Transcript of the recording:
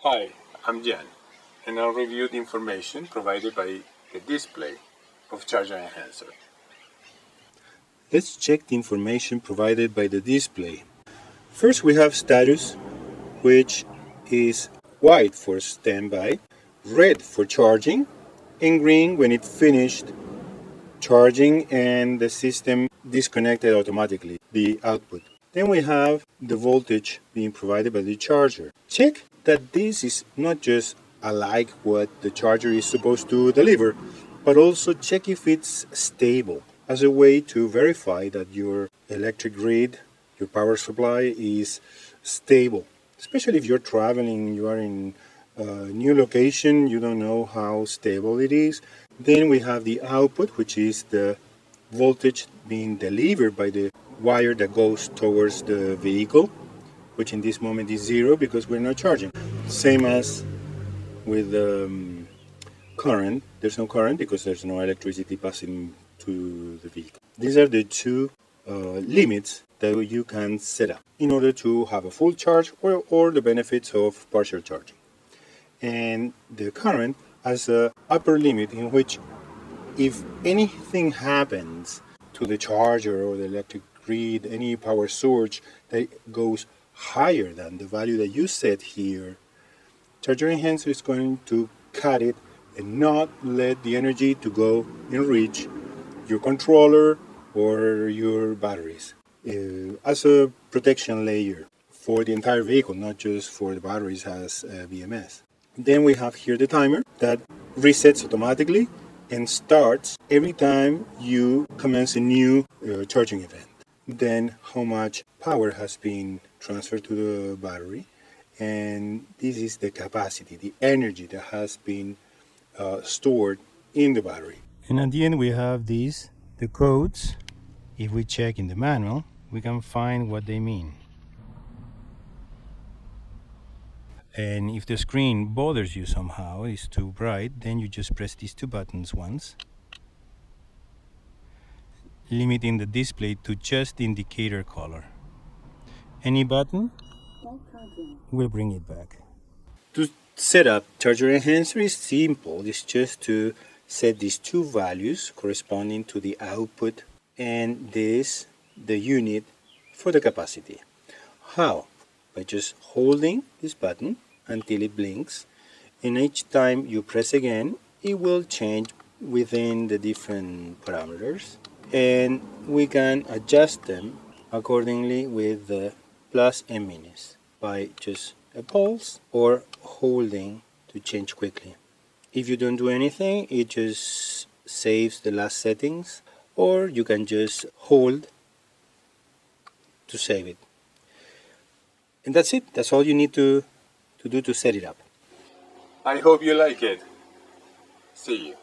Hi, I'm Jan, and I'll review the information provided by the display of Charger Enhancer. Let's check the information provided by the display. First we have status, which is white for standby, red for charging, and green when it finished charging and the system disconnected automatically the output. Then we have the voltage being provided by the charger. Check that this is not just alike what the charger is supposed to deliver, but also check if it's stable as a way to verify that your electric grid, your power supply is stable. Especially if you're traveling, you are in a new location, you don't know how stable it is. Then we have the output, which is the voltage being delivered by the wire that goes towards the vehicle, which in this moment is zero because we're not charging. Same as with current, there's no current because there's no electricity passing to the vehicle. These are the two limits that you can set up in order to have a full charge or the benefits of partial charging. And the current has an upper limit in which if anything happens to the charger or the electric grid, any power source that goes higher than the value that you set here, Charger Enhancer is going to cut it and not let the energy to go and reach your controller or your batteries as a protection layer for the entire vehicle, not just for the batteries as BMS. Then we have here the timer that resets automatically and starts every time you commence a new charging event. Then how much power has been transferred to the battery, and this is the capacity, the energy that has been stored in the battery. And at the end we have these, the codes. If we check in the manual, we can find what they mean. And if the screen bothers you somehow, is too bright, then you just press these two buttons once, limiting the display to just the indicator color. Any button will bring it back. To set up Charger Enhancer is simple. It's just to set these two values corresponding to the output and this, the unit for the capacity. How? By just holding this button until it blinks, and each time you press again, it will change within the different parameters, and we can adjust them accordingly with the plus and minus by just a pulse or holding to change quickly. If you don't do anything, it just saves the last settings, or you can just hold to save it. And that's it. That's all you need to do to set it up. I hope you like it. See you.